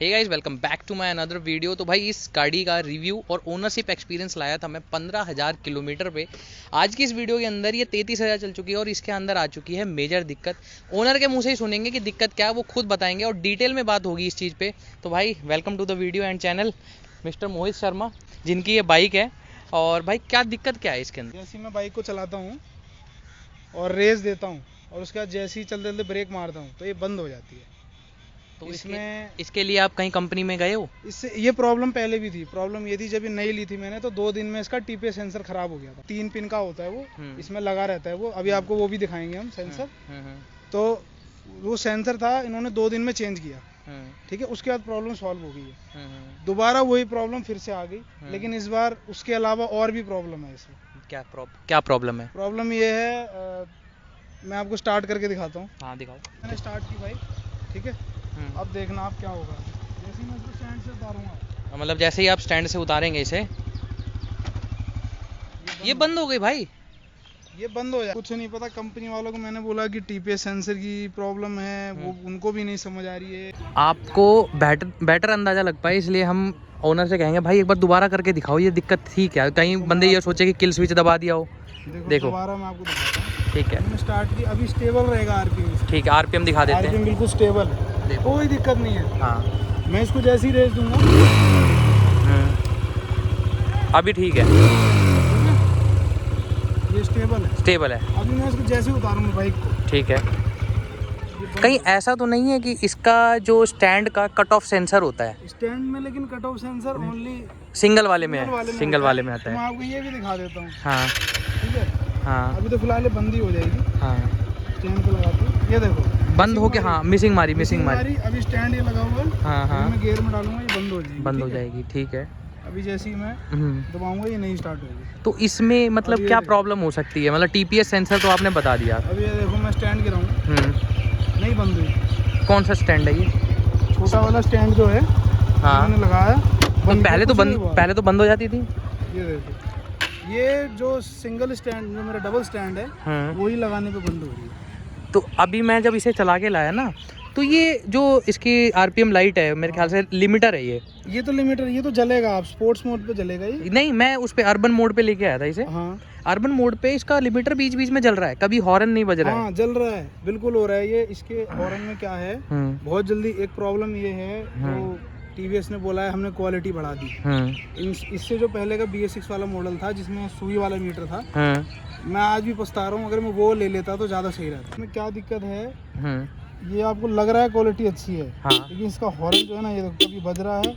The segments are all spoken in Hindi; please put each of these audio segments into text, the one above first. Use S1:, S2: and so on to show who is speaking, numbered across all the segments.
S1: Hey guys, welcome back to my another video. तो भाई इस गाड़ी का रिव्यू और ओनरशिप एक्सपीरियंस लाया था मैं 15,000 किलोमीटर पे। आज की इस वीडियो के अंदर ये 33,000 चल चुकी है और इसके अंदर आ चुकी है मेजर दिक्कत। ओनर के मुंह से ही सुनेंगे कि दिक्कत क्या है, वो खुद बताएंगे और डिटेल में बात होगी इस चीज़ पे। तो भाई welcome to the video and channel mister Mohit Sharma, जिनकी ये बाइक है। और भाई क्या दिक्कत क्या है इसके अंदर?
S2: जैसे मैं बाइक को चलाता हूँ और रेस देता हूँ और उसके बाद जैसे ही चलते चलते ब्रेक मारता हूँ तो ये बंद हो जाती है।
S1: तो
S2: इसमें
S1: इसके लिए आप कहीं कंपनी में गए हो?
S2: इससे ये प्रॉब्लम पहले भी थी। प्रॉब्लम ये थी, जब ये नई ली थी मैंने तो 2 दिन में इसका टीपीएस सेंसर खराब हो गया था। 3 पिन का होता है वो, इसमें लगा रहता है वो। अभी आपको वो भी दिखाएंगे हम सेंसर। तो वो सेंसर था, इन्होंने 2 दिन में चेंज किया, ठीक है। उसके बाद प्रॉब्लम सॉल्व हो गई है। दोबारा वही प्रॉब्लम फिर से आ गई, लेकिन इस बार उसके अलावा और भी प्रॉब्लम है इसमें।
S1: क्या प्रॉब्लम है?
S2: प्रॉब्लम ये है, मैं आपको स्टार्ट करके दिखाता हूँ।
S1: हाँ दिखाओ।
S2: मैंने स्टार्ट की बाइक, ठीक है। अब देखना आप क्या होगा। जैसे ही मैं इसको स्टैंड से उतारूंगा,
S1: मतलब जैसे ही आप स्टैंड से उतारेंगे इसे, ये बंद हो गई भाई।
S2: ये बंद हो जाए। कुछ नहीं पता, कंपनी वालों को मैंने बोला कि टीपीएस सेंसर की प्रॉब्लम है, वो उनको भी नहीं समझ आ रही है।
S1: आपको बेटर अंदाजा लग पाए, इसलिए हम ओनर से कहेंगे भाई एक बार दोबारा करके दिखाओ ये दिक्कत थी क्या। कहीं बंदे ये सोचे कि किल स्विच दबा दिया हो। देखो
S2: दोबारा मैं आपको दिखाता हूँ।
S1: ठीक है,
S2: मैंने स्टार्ट की, अभी स्टेबल रहेगा आरपीएम।
S1: ठीक है, आरपीएम दिखा देते
S2: आरपीएम
S1: हैं।
S2: बिल्कुल स्टेबल है, कोई दिक्कत नहीं है।
S1: हाँ
S2: मैं इसको जैसे ही रेस दूंगा,
S1: अभी ठीक है,
S2: ये स्टेबल है। अभी मैं इसको जैसे ही उतारूंगा बाइक को,
S1: ठीक है। कहीं ऐसा तो नहीं है कि इसका जो स्टैंड का कट ऑफ सेंसर होता है
S2: स्टैंड में, लेकिन cut off sensor only
S1: single वाले में है, सिंगल वाले में आता
S2: मैं
S1: है।
S2: आपको ये भी दिखा देता हूँ,
S1: हाँ
S2: ठीक है।
S1: हाँ
S2: अभी तो फिलहाल ये बंद ही हो जाएगी।
S1: हाँ,
S2: चैन को लगाते हैं, ये देखो
S1: बंद हो के, हाँ मिसिंग मारी।
S2: अभी स्टैंड ये लगा हुआ है।
S1: हाँ हाँ,
S2: अभी मैं गियर में डालूंगा, ये बंद हो जाएगी।
S1: बंद हो जाएगी, ठीक है।
S2: अभी जैसे ही मैं दबाऊंगा ये नहीं स्टार्ट होगी।
S1: तो इसमें मतलब क्या प्रॉब्लम हो सकती है? मतलब टीपीएस सेंसर तो आपने बता दिया।
S2: अभी ये देखो, मैं स्टैंड गिराऊंगा, नहीं बंद हुई।
S1: कौन सा स्टैंड है ये?
S2: छोटा वाला स्टैंड जो है,
S1: हाँ
S2: मैंने लगाया
S1: तो पहले तो बंद हो जाती थी।
S2: ये देखो, ये जो सिंगल स्टैंड, जो मेरा डबल स्टैंड है, वही लगाने पे बंद हो रही है।
S1: तो अभी मैं जब इसे चला के लाया ना, तो ये जो इसकी आरपीएम लाइट है, मेरे ख्याल से लिमिटर है ये
S2: तो लिमिटर, ये तो जलेगा, आप स्पोर्ट्स मोड पे जलेगा ये।
S1: नहीं, मैं उस पे अर्बन मोड पे लेके आया था इसे।
S2: हाँ,
S1: अर्बन मोड पे इसका लिमिटर बीच बीच में जल रहा है, कभी हॉर्न नहीं बज रहा है।
S2: हाँ जल रहा है, बिल्कुल हो रहा है ये। इसके हॉर्न में क्या है, बहुत जल्दी एक प्रॉब्लम ये है, तो टीवीएस ने बोला है हमने क्वालिटी बढ़ा दी। इससे जो पहले का BS6 वाला मॉडल था, जिसमें सुई वाला मीटर था, मैं आज भी पछता रहा हूँ। अगर मैं वो ले लेता तो ज़्यादा सही रहता। इसमें क्या दिक्कत है, ये आपको लग रहा है क्वालिटी अच्छी है, लेकिन इसका हॉर्न जो है ना, ये देखो कभी बज रहा है।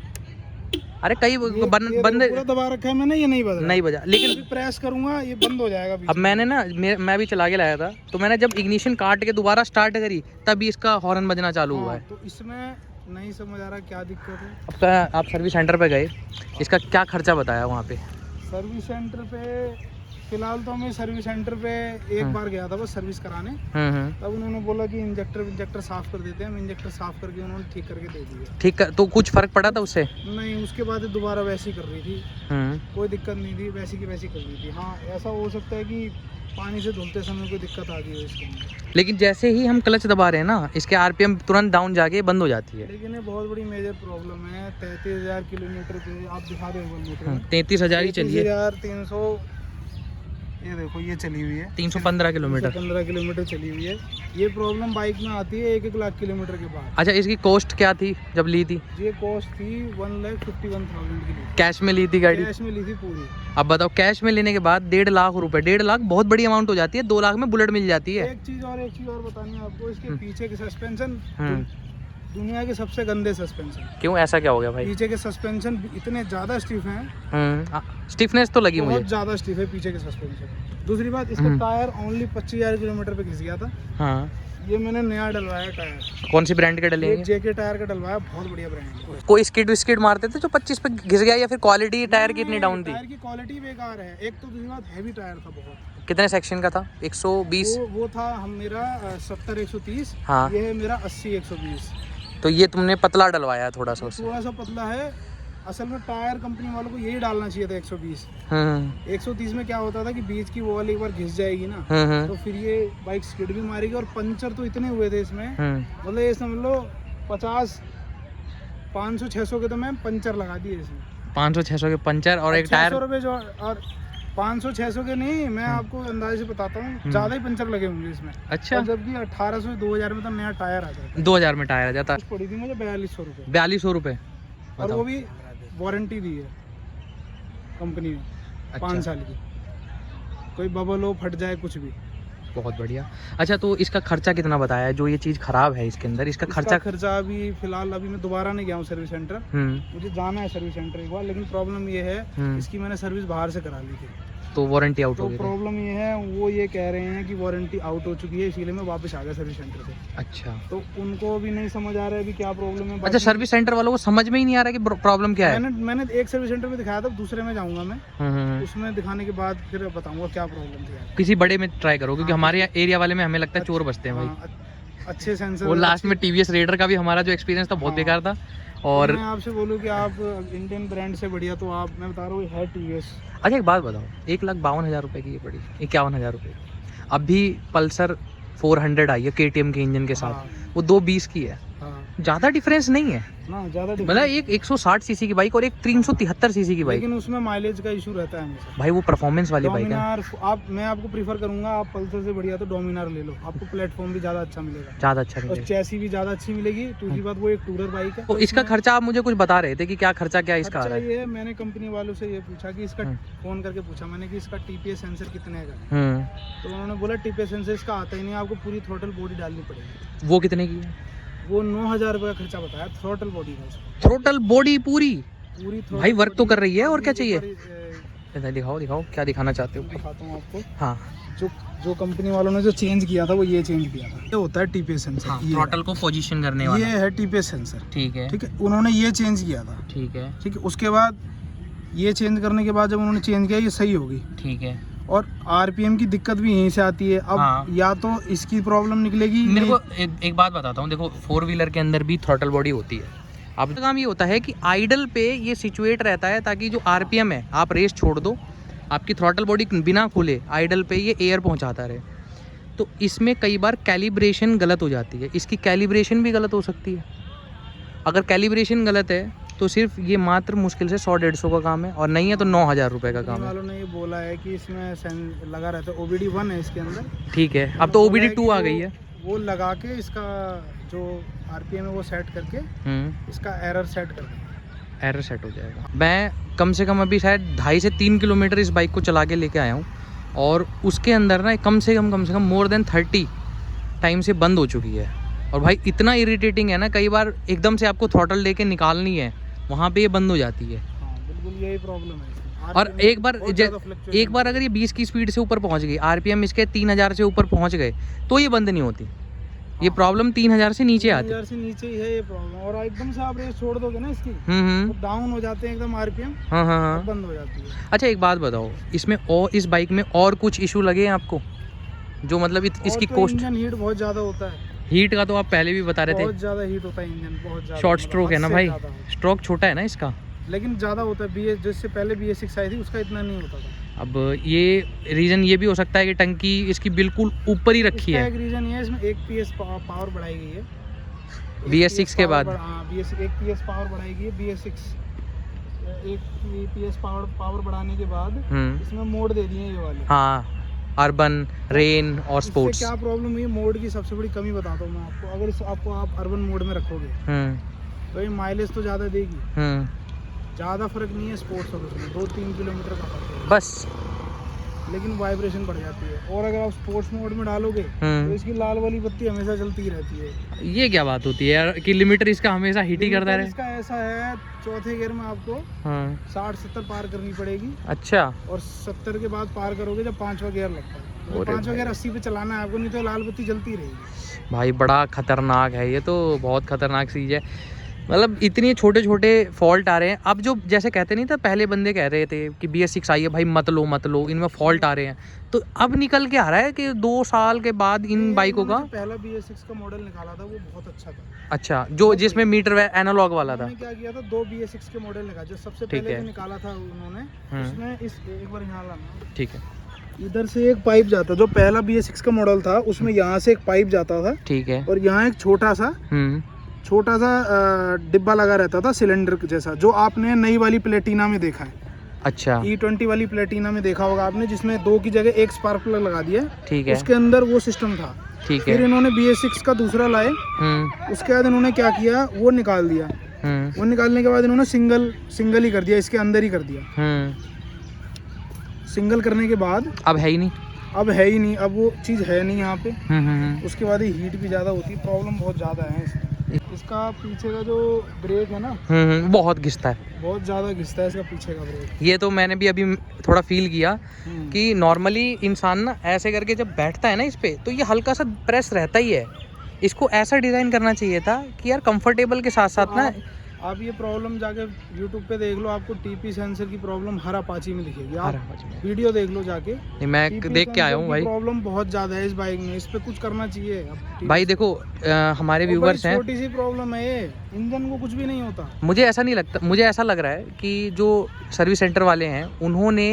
S1: अरे कई बंद
S2: पूरा दबा रखा है मैंने, ये नहीं बजा,
S1: लेकिन
S2: प्रेस करूंगा ये बंद हो जाएगा।
S1: अब मैंने ना, मैं भी चला के लाया था, तो मैंने जब इग्निशन काट के दोबारा स्टार्ट करी तभी इसका हॉर्न बजना चालू हुआ है।
S2: तो इसमें नहीं समझ आ रहा क्या दिक्कत है।
S1: आपका आप सर्विस सेंटर पे गए, इसका क्या खर्चा बताया वहाँ पे?
S2: सर्विस सेंटर पे फिलहाल तो मैं सर्विस सेंटर पे एक बार गया था बस सर्विस कराने। तब उन्होंने बोला कि इंजेक्टर साफ कर देते हैं। इंजेक्टर साफ करके उन्होंने ठीक करके दे दिया।
S1: ठीक, तो कुछ फर्क पड़ा था उससे?
S2: नहीं, उसके बाद दोबारा वैसी कर रही थी, कोई दिक्कत नहीं थी, वैसी की वैसी कर रही थी। हाँ, ऐसा हो सकता है कि पानी से धुलते समय कोई दिक्कत आ गई हो इसके अंदर।
S1: लेकिन जैसे ही हम क्लच दबा रहे हैं ना, इसके आरपीएम तुरंत डाउन जाके बंद हो जाती है।
S2: लेकिन ये बहुत बड़ी मेजर प्रॉब्लम है। 33,000 किलोमीटर पे आप दिखा रहे हो,
S1: 33,000 ही चलिए,
S2: 33,300, ये देखो ये चली हुई है
S1: 315 किलोमीटर,
S2: 15 किलोमीटर चली हुई है। ये प्रॉब्लम बाइक में आती है 1-1 लाख किलोमीटर के बाद।
S1: अच्छा, इसकी कॉस्ट क्या थी जब ली थी?
S2: ये कॉस्ट थी 1,51,000 की ली।
S1: कैश में ली थी गाड़ी?
S2: कैश में ली थी पूरी।
S1: अब बताओ, कैश में लेने के बाद 1.5 लाख रुपए, 1.5 लाख बहुत बड़ी अमाउंट हो जाती है। 2 लाख में बुलेट मिल जाती है।
S2: एक चीज और बतानी है आपको, इसके पीछे के सस्पेंशन दुनिया के सबसे गंदे सस्पेंशन।
S1: क्यों, ऐसा क्या हो गया भाई?
S2: पीछे के सस्पेंशन इतने ज्यादा स्टिफ हैं,
S1: स्टिफनेस तो लगी मुझे,
S2: बहुत ज्यादा स्टिफ है पीछे के सस्पेंशन। दूसरी बात, इसका टायर ओनली 25,000 किलोमीटर पे घिस गया था।
S1: हाँ,
S2: ये मैंने नया डलवाया टायर।
S1: कौन सी ब्रांड के डले हैं?
S2: जेके टायर का डलवाया, बहुत बढ़िया ब्रांड।
S1: कोई स्किड मारते थे जो 25 पे घिस गया, या फिर क्वालिटी टायर की इतनी डाउन थी?
S2: टायर की क्वालिटी बेकार है। एक तो दूसरी बात, हैवी टायर था बहुत।
S1: कितने सेक्शन का था? 120?
S2: वो था मेरा 70-130।
S1: हाँ,
S2: ये है मेरा 80-120।
S1: तो ये तुमने पतला डलवाया है थोड़ा सा?
S2: थोड़ा सा पतला है। असल में टायर कंपनी वालों को यही डालना चाहिए था 120। 130 में क्या होता था कि बीच की वॉल एक बार घिस जाएगी ना, तो फिर ये बाइक स्किड भी मारेगी। और पंचर तो इतने हुए थे इसमें, मतलब ये समझ लो 500-600 के तो मैं पंचर लगा दिए इसमें।
S1: 500-600 के पंचर और एक टायर।
S2: 600 रुपये जो, और 500-600 के नहीं, मैं आपको अंदाजे से बताता हूँ, ज़्यादा ही पंचर लगे होंगे इसमें।
S1: अच्छा।
S2: और जबकि 1800-2000 में तो नया टायर आ जाता है।
S1: 2000 में टायर आ जाता है।
S2: पड़ी थी मुझे 4200 रुपये।
S1: 4200 रुपये,
S2: और वो भी वारंटी दी है कंपनी ने।
S1: अच्छा।
S2: 5 साल की, कोई बबल हो, फट जाए, कुछ भी।
S1: बहुत बढ़िया। अच्छा, तो इसका खर्चा कितना बताया है जो ये चीज़ खराब है इसके अंदर? इसका खर्चा
S2: अभी फिलहाल अभी मैं दोबारा नहीं गया हूँ सर्विस सेंटर। मुझे जाना है सर्विस सेंटर एक बार, लेकिन प्रॉब्लम ये है इसकी मैंने सर्विस बाहर से करा ली थी,
S1: तो वारंटी आउट हो गई।
S2: तो प्रॉब्लम ये है, वो ये कह रहे हैं कि वारंटी आउट हो चुकी है, इसीलिए मैं वापस आ गया सर्विस सेंटर से।
S1: अच्छा,
S2: तो उनको भी नहीं समझ आ रहा है अभी क्या प्रॉब्लम है।
S1: अच्छा, सर्विस सेंटर वालों को समझ में ही नहीं आ रहा कि प्रॉब्लम क्या है।
S2: मैंने एक सर्विस सेंटर में दिखाया था, दूसरे में जाऊंगा मैं, उसमें दिखाने के बाद फिर बताऊंगा क्या प्रॉब्लम थी।
S1: किसी बड़े में ट्राई करो, क्योंकि हमारे एरिया वाले में हमें लगता है चोर बचते हैं भाई।
S2: अच्छे सेंसर।
S1: वो लास्ट में टीवीएस रेडर का भी हमारा जो एक्सपीरियंस था बहुत बेकार था। और
S2: मैं आपसे बोलूँ कि आप इंडियन ब्रांड से बढ़िया, तो आप, मैं बता रहा हूँ, है टीवीएस।
S1: अच्छा, एक बात बताओ, 1,52,000 रुपये की ये पड़ी, 51,000 रुपये। अभी पल्सर 400 आई है KTM के इंजन के साथ, वो 220 की है। ज़्यादा डिफरेंस नहीं है
S2: ना, ज़्यादा
S1: मतलब एक 160 सीसी की बाइक और एक 373 सीसी की बाइक,
S2: लेकिन उसमें माइलेज का इशू रहता है हमेशा
S1: भाई। वो परफॉर्मेंस वाली बाइक है।
S2: मैं आपको प्रीफर करूंगा, आप पल्सर से बढ़िया तो डोमिनार ले लो, आपको प्लेटफॉर्म भी ज़्यादा अच्छा मिलेगा,
S1: ज़्यादा अच्छा
S2: और
S1: मिलेगा,
S2: चैसी भी ज़्यादा अच्छी मिलेगी। दूसरी बात, वो एक टूरर बाइक है।
S1: तो इसका खर्चा आप मुझे कुछ बता रहे थे कि क्या खर्चा क्या इसका आ रहा है?
S2: ये मैंने कंपनी वालों से ये पूछा कि इसका, फ़ोन करके पूछा मैंने कि इसका TPS सेंसर कितने का, तो उन्होंने बोला TPS सेंसर इसका आता ही नहीं, आपको पूरी थ्रोटल बॉडी डालनी पड़ेगी।
S1: वो कितने की है?
S2: वो 9,000 रुपये का खर्चा बताया, थ्रोटल बॉडी का।
S1: थ्रोटल बॉडी पूरी भाई वर्क तो कर रही है, और क्या चाहिए? दिखाओ दिखाओ, क्या दिखाना चाहते हो?
S2: दिखाता हूँ आपको।
S1: हाँ,
S2: जो कंपनी वालों ने जो चेंज किया था, वो ये चेंज किया था। ये होता है TPS सेंसर।
S1: हाँ, थ्रोटल को पोजीशन करने वाला।
S2: ये है TPS सेंसर।
S1: ठीक है,
S2: ठीक है, उन्होंने ये चेंज किया था।
S1: ठीक है,
S2: ठीक है, उसके बाद ये चेंज करने के बाद जब उन्होंने चेंज किया, ये सही होगी।
S1: ठीक है।
S2: और RPM की दिक्कत भी यहीं से आती है। अब
S1: हाँ।
S2: या तो इसकी प्रॉब्लम निकलेगी।
S1: मेरे को एक बात बताता हूँ, देखो 4 व्हीलर के अंदर भी थ्रोटल बॉडी होती है। अब काम ये होता है कि आइडल पे ये सिचुएट रहता है, ताकि जो RPM है, आप रेस छोड़ दो, आपकी थ्रोटल बॉडी बिना खुले आइडल पे ये एयर पहुंचाता रहे। तो इसमें कई बार कैलिब्रेशन गलत हो जाती है, इसकी कैलिब्रेशन भी गलत हो सकती है। अगर कैलिब्रेशन गलत है तो सिर्फ ये मात्र मुश्किल से 100-150 का काम है, और नहीं है तो 9,000 रुपये का काम है।
S2: वालों ने ये बोला है कि इसमें लगा रहता है, OBD 1 है इसके अंदर।
S1: ठीक है, अब तो OBD 2 आ गई है।
S2: वो लगा के इसका जो RPM है वो सेट करके इसका एरर सेट कर देंगे,
S1: एरर सेट हो जाएगा। मैं कम से कम अभी शायद 2.5 से 3 किलोमीटर इस बाइक को चला के लेके आया हूँ, और उसके अंदर ना कम से कम मोर देन 30 टाइम से बंद हो चुकी है। और भाई इतना इरिटेटिंग है ना, कई बार एकदम से आपको थ्रॉटल लेके निकालनी है, वहाँ पे ये बंद हो जाती है।
S2: हाँ, बिल्कुल यही प्रॉब्लम है।
S1: और एक बार अगर ये 20 की स्पीड से ऊपर पहुँच गई, RPM इसके 3000 से ऊपर पहुँच गए, तो ये बंद नहीं होती। ये प्रॉब्लम 3000 से नीचे आती है।
S2: 3000 से नीचे ही है ये प्रॉब्लम, और एकदम से आप रेस छोड़ दोगे ना इसकी, तो डाउन हो जाते हैं एकदम RPM। हाँ, बंद हो जाती है।
S1: अच्छा, एक बात बताओ, इसमें और इस बाइक में और कुछ इशू लगे हैं आपको, जो मतलब इसकी कॉस्ट?
S2: इंजन हीट बहुत ज़्यादा होता है।
S1: हीट का तो आप पहले भी बता रहे थे,
S2: बहुत ज़्यादा हीट होता है इंजन, बहुत ज़्यादा।
S1: शॉर्ट स्ट्रोक है ना भाई, स्ट्रोक छोटा है ना इसका,
S2: लेकिन ज़्यादा होता है। जिससे पहले BS6 आई थी उसका इतना नहीं होता था।
S1: अब ये रीज़न ये भी हो सकता है कि टंकी इसकी बिल्कुल ऊपर ही रखी है।
S2: एक रीज़न ये है, इसमें 1 PS पावर बढ़ाई गई है
S1: BS6 के बाद।
S2: हाँ, 1 PS पावर बढ़ाई गई है BS6। 1 PS पावर बढ़ाने के बाद इसमें मोड दे दिए ये वाले।
S1: हाँ, अर्बन, रेन और स्पोर्ट्स।
S2: क्या प्रॉब्लम हुई, मोड की सबसे बड़ी कमी बताता हूँ मैं आपको। अगर आप अर्बन मोड में रखोगे तो ये माइलेज तो ज़्यादा देगी, ज़्यादा फर्क नहीं है स्पोर्ट्स और उसमें, 2-3 किलोमीटर का फर्क है
S1: बस,
S2: लेकिन वाइब्रेशन बढ़ जाती है। और अगर आप स्पोर्ट्स मोड में डालोगे तो इसकी लाल वाली बत्ती हमेशा जलती ही रहती है।
S1: ये क्या बात होती है यार कि लिमिटर इसका हमेशा हिट ही करता रहे?
S2: इसका ऐसा है, चौथे गियर में आपको 60-70 पार करनी पड़ेगी।
S1: अच्छा,
S2: और 70 के बाद पार करोगे जब 5वां गियर लगता है, तो 5वां गियर 80 पे चलाना है आपको, नहीं तो लाल बत्ती जलती रहेगी।
S1: भाई बड़ा खतरनाक है ये तो, बहुत खतरनाक चीज़ है। मतलब इतने छोटे छोटे फॉल्ट आ रहे हैं। अब जो जैसे कहते नहीं था, पहले बंदे कह रहे थे कि BS6 आई है भाई, मत लो, इनमें फॉल्ट आ रहे हैं, तो अब निकल के आ रहा है कि 2 साल के बाद इन बाइकों का।
S2: पहला BS6 का मॉडल निकाला था वो बहुत अच्छा था।
S1: अच्छा, जो जिसमें मीटर एनालॉग वाला था।
S2: क्या किया था, 2 BS6 के मॉडल निकाला, जो सबसे पहले जो निकाला था उन्होंने, उसमें एक बार यहाँ लाना,
S1: ठीक है,
S2: इधर से एक पाइप जाता, जो पहला BS6 का मॉडल था उसमें यहाँ से एक पाइप जाता था,
S1: ठीक है,
S2: और यहाँ एक छोटा सा छोटा सा डिब्बा लगा रहता था सिलेंडर जैसा, जो आपने नई वाली प्लेटिना में देखा है।
S1: अच्छा,
S2: E20 वाली प्लेटिना में देखा होगा आपने, जिसमें 2 की जगह एक स्पार्क प्लग लगा दिया।
S1: ठीक है,
S2: उसके अंदर वो सिस्टम था।
S1: ठीक है।
S2: फिर इन्होंने BS6 का दूसरा लाए, उसके बाद इन्होंने क्या किया, वो निकाल दिया। वो निकालने के बाद इन्होंने सिंगल ही कर दिया, इसके अंदर ही कर दिया। सिंगल करने के बाद
S1: अब है ही नहीं,
S2: अब है ही नहीं, अब वो चीज़ है नहीं यहाँ पे। उसके बाद ही हीट भी ज़्यादा होती है, प्रॉब्लम बहुत ज़्यादा है इसमें। इसका पीछे का जो ब्रेक है ना,
S1: बहुत घिसता है,
S2: बहुत ज़्यादा घिसता है इसका पीछे का ब्रेक।
S1: ये तो मैंने भी अभी थोड़ा फील किया कि नॉर्मली इंसान ना ऐसे करके जब बैठता है ना इस पे, तो ये हल्का सा प्रेस रहता ही है। इसको ऐसा डिज़ाइन करना चाहिए था कि यार कंफर्टेबल के साथ साथ ना,
S2: आप ये प्रॉब्लम जाके YouTube पे देख लो, आपको TP सेंसर की प्रॉब्लम हर अपाची में दिखेगी। आप वीडियो देख लो जाके।
S1: नहीं, मैं देख के आया हूँ भाई,
S2: प्रॉब्लम बहुत ज़्यादा है इस बाइक में, इस पे कुछ करना चाहिए
S1: भाई। देखो हमारे व्यूवर्स हैं,
S2: छोटी सी प्रॉब्लम है ये, इंजन को कुछ भी नहीं होता।
S1: मुझे ऐसा नहीं लगता, मुझे ऐसा लग रहा है कि जो सर्विस सेंटर वाले हैं उन्होंने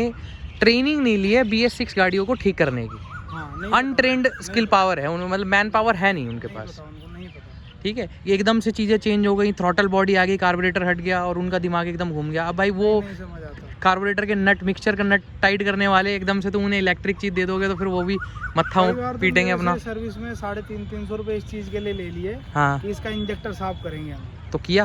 S1: ट्रेनिंग नहीं ली है BS6 गाड़ियों को ठीक करने की। अनट्रेंड स्किल पावर है उनमें, मतलब मैन पावर है नहीं उनके पास। ठीक है, ये एकदम से चीज़ें चेंज हो गई, थ्रॉटल बॉडी आ गई, कार्बोरेटर हट गया और उनका दिमाग एकदम घूम गया। अब भाई वो कार्बोरेटर के नट, मिक्सचर का नट टाइट करने वाले, एकदम से तो उन्हें इलेक्ट्रिक चीज़ दे दोगे तो फिर वो भी मत्था पीटेंगे अपना।
S2: सर्विस में 350 रुपये इस चीज़ के लिए ले लिए।
S1: हाँ,
S2: कि इसका इंजेक्टर साफ करेंगे हम।
S1: तो किया,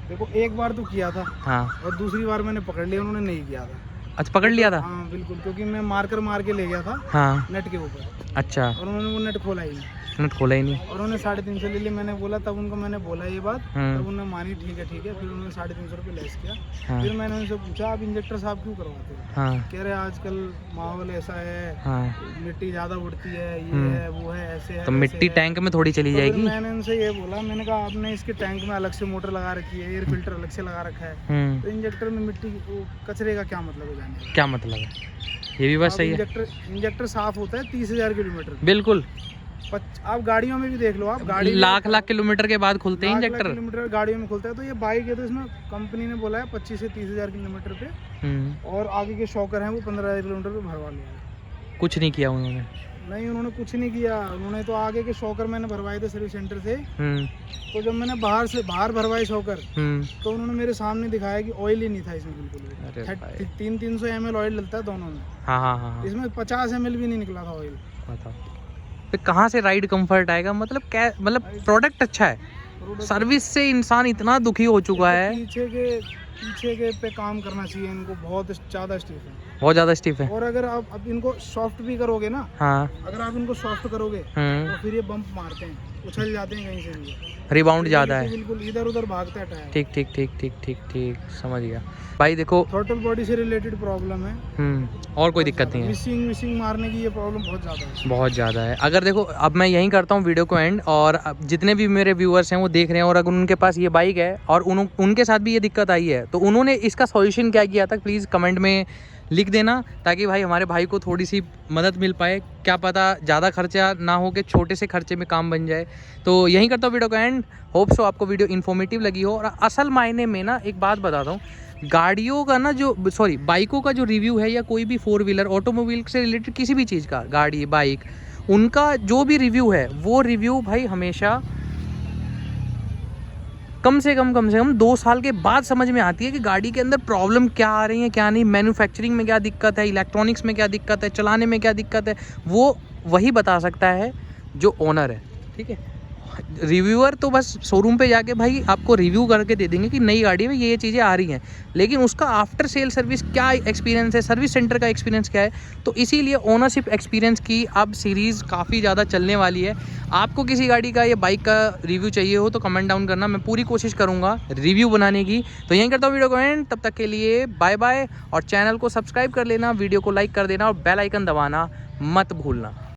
S2: देखो एक बार तो किया था।
S1: हाँ,
S2: और दूसरी बार मैंने पकड़ लिया, उन्होंने नहीं किया था।
S1: अच्छा, पकड़ लिया था?
S2: हाँ बिल्कुल, क्योंकि मैं मार के ले गया था।
S1: हाँ,
S2: नेट के ऊपर।
S1: अच्छा,
S2: और उन्होंने वो नेट खोला ही नहीं,
S1: नेट खोला ही नहीं,
S2: और उन्होंने 350 ले लिए। मैंने बोला, तब उनको मैंने बोला ये बात, तब उन्होंने मानी ठीक है। फिर उन्होंने 350 रुपये लेस किया।
S1: हाँ,
S2: फिर मैंने उनसे पूछा, आप इंजेक्टर साफ क्यों करवाते हो?
S1: हाँ,
S2: कह रहे आजकल माहौल ऐसा है,
S1: हाँ,
S2: मिट्टी ज़्यादा उड़ती है, ये है वो है, ऐसे है।
S1: तो मिट्टी टैंक में थोड़ी चली जाएगी।
S2: मैंने उनसे ये बोला, मैंने कहा आपने इसके टैंक में अलग से मोटर लगा रखी है, एयर फिल्टर अलग से लगा रखा है, तो इंजेक्टर में मिट्टी कचरे का क्या मतलब है जाने?
S1: क्या मतलब है? ये भी बात सही है।
S2: इंजेक्टर साफ होता है 30,000 किलोमीटर,
S1: बिल्कुल।
S2: आप गाड़ियों में भी देख लो, आप गाड़ी
S1: लाख किलोमीटर के बाद खुलते हैं इंजेक्टर।
S2: किलोमीटर गाड़ियों में खुलता है। तो ये बाइक है, तो इसमें कंपनी ने बोला है 25 से 30,000 किलोमीटर पे, और आगे के शॉकर हैं वो 15,000 किलोमीटर पे भरवा लिया।
S1: कुछ नहीं किया उन्होंने? नहीं,
S2: उन्होंने कुछ नहीं किया। उन्होंने तो आगे के शॉकर मैंने भरवाए थे सर्विस सेंटर से। तो जब मैंने बाहर भरवाए शॉकर, तो उन्होंने मेरे सामने दिखाया कि ऑयल ही नहीं था इसमें बिल्कुल भी। 300 ml ऑयल डलता है दोनों में। हाँ। इसमें 50 ml भी नहीं निकला था ऑयल।
S1: तो कहाँ से राइड कंफर्ट आएगा? मतलब क्या, मतलब प्रोडक्ट अच्छा है, सर्विस से इंसान इतना दुखी हो चुका है। पीछे के पे काम करना चाहिए इनको, बहुत ज़्यादा स्टिफ है, बहुत ज़्यादा स्टिफ है। और अगर आप अब इनको सॉफ्ट भी करोगे ना, हाँ, अगर आप इनको सॉफ्ट करोगे तो फिर ये बम्प मारते हैं, उछल जाते हैं कहीं से भी, रिबाउंड ज़्यादा है, बिल्कुल इधर उधर भागता है टायर। ठीक, समझ गया भाई। देखो थ्रॉटल बॉडी से रिलेटेड प्रॉब्लम है, और कोई दिक्कत नहीं है। मिसिंग मारने की ये प्रॉब्लम बहुत ज़्यादा है। अगर देखो, अब मैं यहीं करता हूँ वीडियो को एंड, और जितने भी मेरे व्यूअर्स हैं वो देख रहे हैं और अगर उनके पास ये बाइक है और उनके साथ भी ये दिक्कत आई है, तो उन्होंने इसका सॉल्यूशन क्या किया था प्लीज़ कमेंट में लिख देना, ताकि भाई हमारे भाई को थोड़ी सी मदद मिल पाए। क्या पता ज़्यादा खर्चा ना हो के छोटे से खर्चे में काम बन जाए। तो यहीं करता हूँ वीडियो को एंड। होप सो आपको वीडियो इन्फॉर्मेटिव लगी हो। और असल मायने में ना एक बात बताता हूँ, गाड़ियों का ना बाइकों का जो रिव्यू है, या कोई भी 4 व्हीलर ऑटोमोबाइल से रिलेटेड किसी भी चीज़ का, गाड़ी बाइक, उनका जो भी रिव्यू है, वो रिव्यू भाई हमेशा कम से कम 2 साल के बाद समझ में आती है कि गाड़ी के अंदर प्रॉब्लम क्या आ रही है, क्या नहीं, मैन्युफैक्चरिंग में क्या दिक्कत है, इलेक्ट्रॉनिक्स में क्या दिक्कत है, चलाने में क्या दिक्कत है, वो वही बता सकता है जो ओनर है। ठीक है, रिव्यूअर तो बस शोरूम पे जाके भाई आपको रिव्यू करके दे देंगे कि नई गाड़ी में ये चीज़ें आ रही हैं, लेकिन उसका आफ्टर सेल सर्विस क्या एक्सपीरियंस है, सर्विस सेंटर का एक्सपीरियंस क्या है। तो इसीलिए ओनरशिप एक्सपीरियंस की अब सीरीज़ काफ़ी ज़्यादा चलने वाली है। आपको किसी गाड़ी का या बाइक का रिव्यू चाहिए हो तो कमेंट डाउन करना, मैं पूरी कोशिश करूँगा रिव्यू बनाने की। तो यहीं करता हूँ वीडियो को एंड, तब तक के लिए बाय बाय, और चैनल को सब्सक्राइब कर लेना, वीडियो को लाइक कर देना और बेल आइकन दबाना मत भूलना।